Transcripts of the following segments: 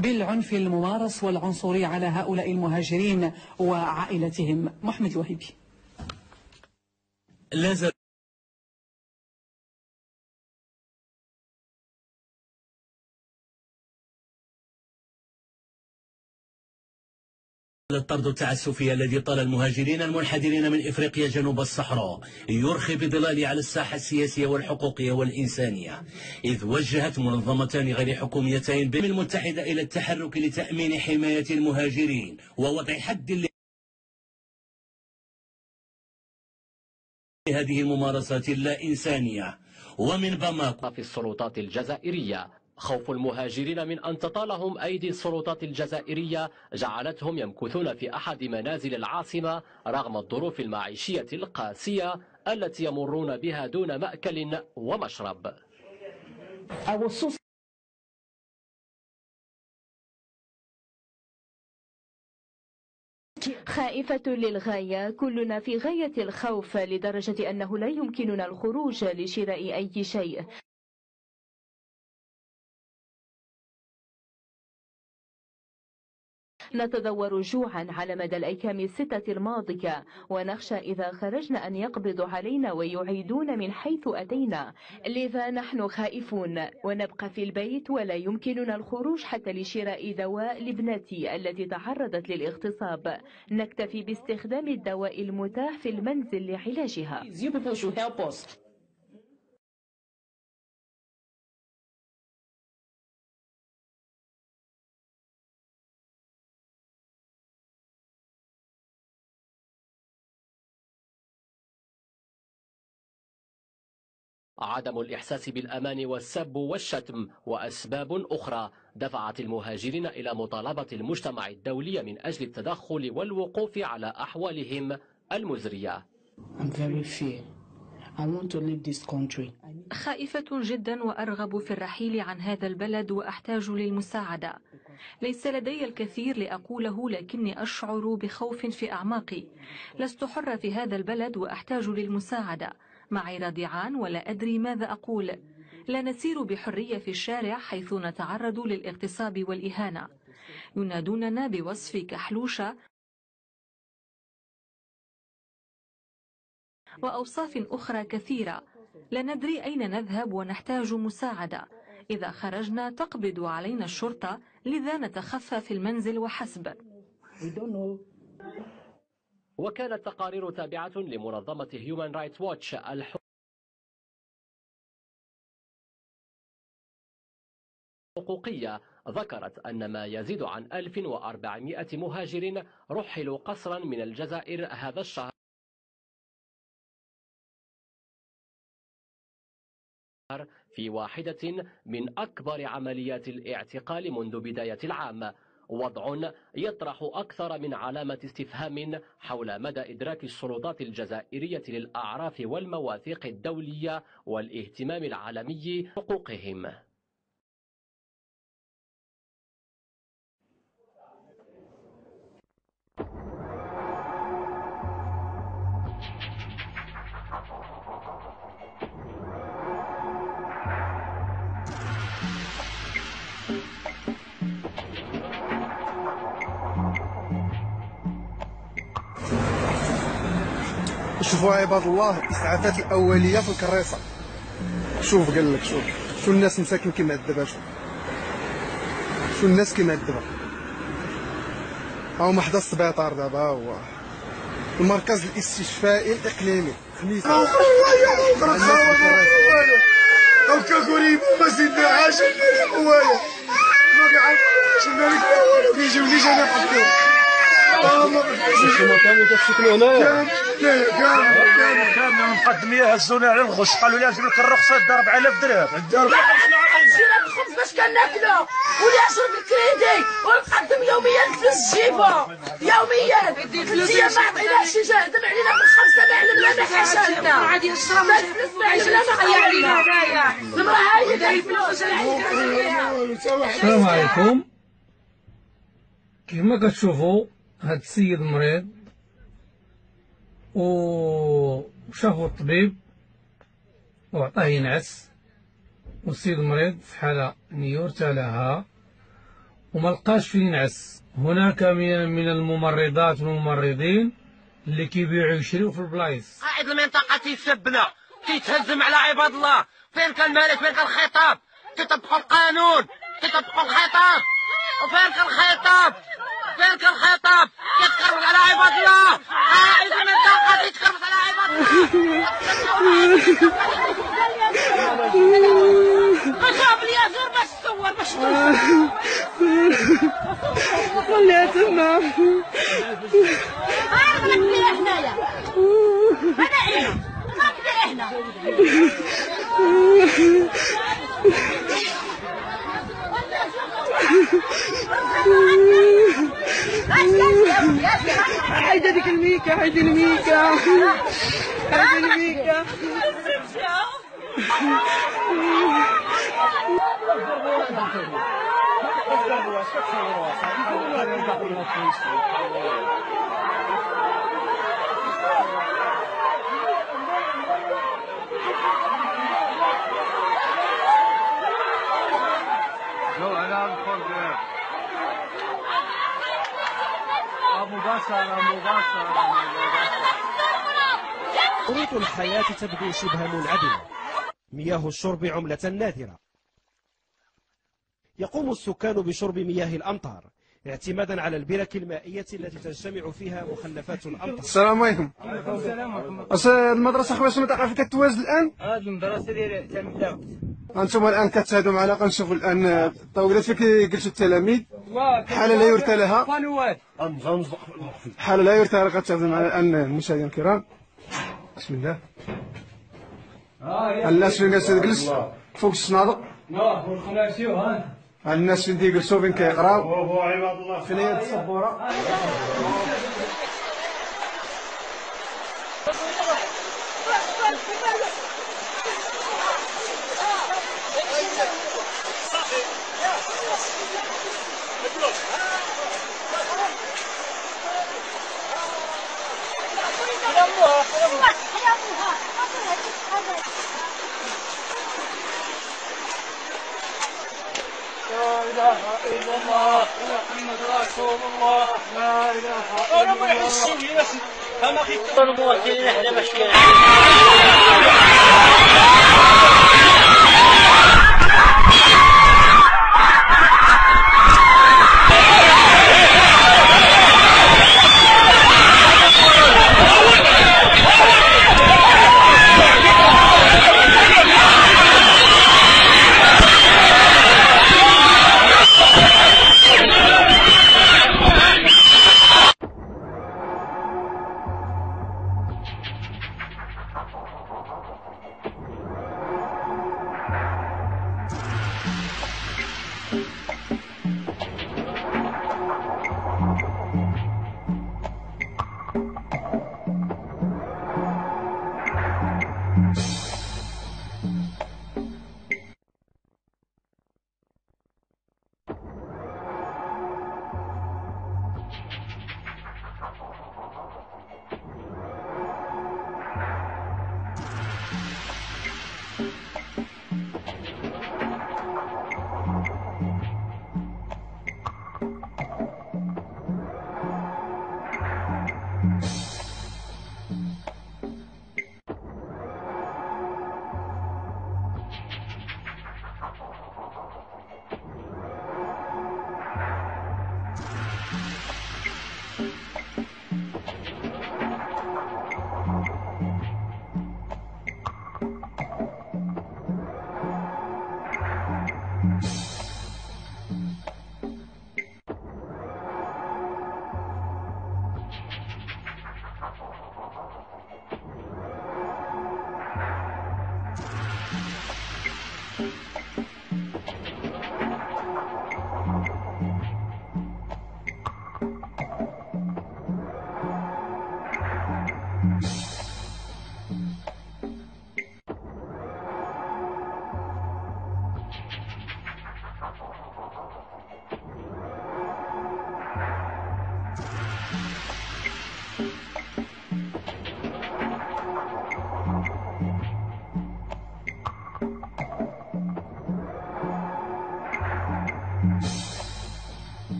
بالعنف الممارس والعنصري على هؤلاء المهاجرين وعائلتهم. محمد الوهيبي. لا زال الطرد التعسفي الذي طال المهاجرين المنحدرين من إفريقيا جنوب الصحراء يرخي بظلاله على الساحة السياسية والحقوقية والإنسانية، إذ وجهت منظمتان غير حكوميتين بالأمم المتحدة إلى التحرك لتأمين حماية المهاجرين ووضع حد لهذه الممارسات اللا إنسانية. ومن باماكو في السلطات الجزائرية خوف المهاجرين من أن تطالهم أيدي السلطات الجزائرية جعلتهم يمكثون في أحد منازل العاصمة رغم الظروف المعيشية القاسية التي يمرون بها دون مأكل ومشرب. خائفة للغاية، كلنا في غاية الخوف لدرجة أنه لا يمكننا الخروج لشراء أي شيء. نتدور جوعا على مدى الأيام الستة الماضية، ونخشى إذا خرجنا أن يقبضوا علينا ويعيدون من حيث أتينا، لذا نحن خائفون ونبقى في البيت ولا يمكننا الخروج حتى لشراء دواء لابنتي التي تعرضت للاغتصاب. نكتفي باستخدام الدواء المتاح في المنزل لعلاجها. عدم الإحساس بالأمان والسب والشتم وأسباب أخرى دفعت المهاجرين إلى مطالبة المجتمع الدولي من أجل التدخل والوقوف على أحوالهم المزرية. خائفة جدا وأرغب في الرحيل عن هذا البلد وأحتاج للمساعدة. ليس لدي الكثير لأقوله لكني أشعر بخوف في أعماقي. لست حرة في هذا البلد وأحتاج للمساعدة. معي رضيعان ولا أدري ماذا أقول. لا نسير بحرية في الشارع حيث نتعرض للاغتصاب والإهانة. ينادوننا بوصف كحلوشة وأوصاف أخرى كثيرة. لا ندري أين نذهب ونحتاج مساعدة. إذا خرجنا تقبض علينا الشرطة، لذا نتخفى في المنزل وحسب. وكانت تقارير تابعة لمنظمة Human Rights Watch الحقوقية ذكرت أن ما يزيد عن 1400 مهاجر رحلوا قسرا من الجزائر هذا الشهر في واحدة من أكبر عمليات الاعتقال منذ بداية العام، وضع يطرح أكثر من علامة استفهام حول مدى إدراك السلطات الجزائرية للأعراف والمواثيق الدولية والاهتمام العالمي بحقوقهم. شوفوا عباد الله الإسعافات الأولية في الكريصة. شوف قال لك شو الناس مساكن كيما الدبا. شو الناس كيما الدبا. هاهما حدا السبيطار دابا هو المركز الاستشفائي الإقليمي خميس. هكا قريب ما زدنا عاشر والو ما كنعرفش مالك كيجيونيش انا بحالكم. انتوما كاملين كتسكنوا هنايا؟ كاملين المقدميه هزونا على الغش قالوا لي نجيب لك الرخصه دار 4000 درهم. ما عرفتش شي الخبز باش كناكلو ولي 10 بالكريدي ونقدم يوميا فلوس جيبو يوميا. هي ما عطيناش شي جهدم علينا بالخمسه ما علم لا ما حاشانا عادي الشهر ما الفلوس ما علم لا ما خيالينا المراه هاي داير فلوس. السلام عليكم. كيما كتشوفوا هاد السيد مريض وشافو الطبيب وعطاه ينعس، والسيد مريض في حالة يرثى لها وما لقاش فين ينعس. هناك من الممرضات والممرضين اللي كيبيعوا ويشريوا في البلايص. قائد المنطقة تيسبنا، تيتهزم على عباد الله. فين كان الملك؟ فين كان الخطاب؟ تطبقوا القانون، تطبقوا الخطاب. وفين كان الخطاب؟ فين كان الخطاب؟ تتكرم على عباد الله. قائد المنطقة تيتكرم على عباد الله. شوف لي زور باش تصور باش خليها تما. هاي لك هنايا. هنا هنا. حيدي ديك الميكا، حيدي الميكا، حيدي الميكا. خطوط الحياة تبدو شبه منعدمة، مياه الشرب عملة نادرة. يقوم السكان بشرب مياه الأمطار اعتمادا على البرك المائية التي تجتمع فيها مخلفات الأمطار. السلام عليكم. المدرسة خويا المنطقة في كتواجد الآن؟ هذه المدرسة ديال تنبداو. أنتم الآن كتشاهدوا معنا كنشوفوا الآن الطاولات فين كيجلسوا التلاميذ، حالة لا يرثى لها، حالة لا يرثى لها. كتشاهدوا معنا الآن المشاهدين الكرام. بسم الله. الناس فين جالسة تجلس فوق الصنادق. الناس فين تيجلسوا فين كيقراو. فين هي السبورة. لا إله إلا الله محمد رسول الله. لا إله إلا الله. أنا ما يحسوني يا سيدي. أنا في الموكلين إحنا مشكلة.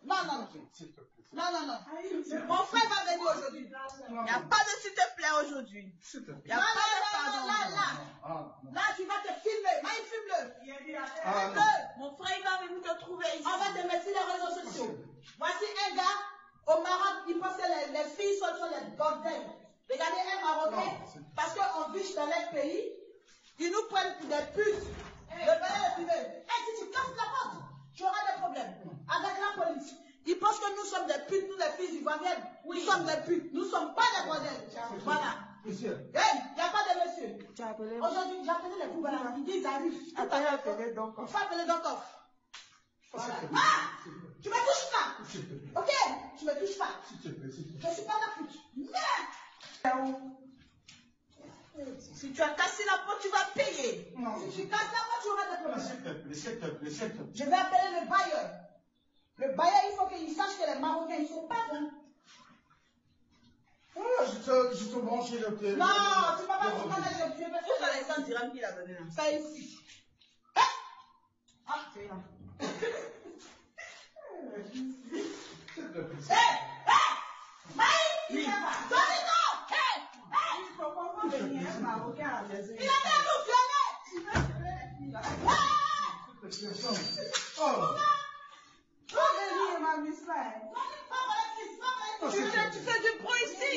Non, non, non. Non, non, non. Mon frère va venir aujourd'hui. Il n'y a pas de s'il te plaît aujourd'hui. Il n'y a pas de pardon. Là, tu vas te filmer. Maï, filme-le. Mon frère, il va venir te trouver ici. On va te mettre sur les réseaux sociaux. Voici un gars au Maroc, il pense que les filles sont sur les bordels. Regardez un Marocain, parce qu'on vit dans leur pays, ils nous prennent pour des putes. Le palais est privé. Et si tu casses la porte, tu auras des problèmes avec la police. Ils pensent que nous sommes des putes, nous les filles ivoiriennes. Nous sommes des putes, nous ne sommes pas des bordels. Voilà. Monsieur. Hey, il n'y a pas de monsieur. Aujourd'hui, j'ai appelé les poubelles. Ils disent, ils arrivent. Il faut appeler Donkoff. Voilà. Ah, tu me touches pas. Ok, tu me touches pas. Je ne suis pas la pute. Merde. Si tu as cassé la porte, tu vas payer. Non. Si tu casses la porte, tu auras des problèmes. S'il te plaît. Je vais appeler le bailleur. Le bailleur, il faut qu'il sache que les Marocains, ils ne sont pas bons. Je te branche le pied. Non, tu ne vas pas te brancher le pied. Parce que Alexandre dira qu'il a donné là. Ça ici. Ah, c'est là. Il a nous violer. Tu fais du bruit ici.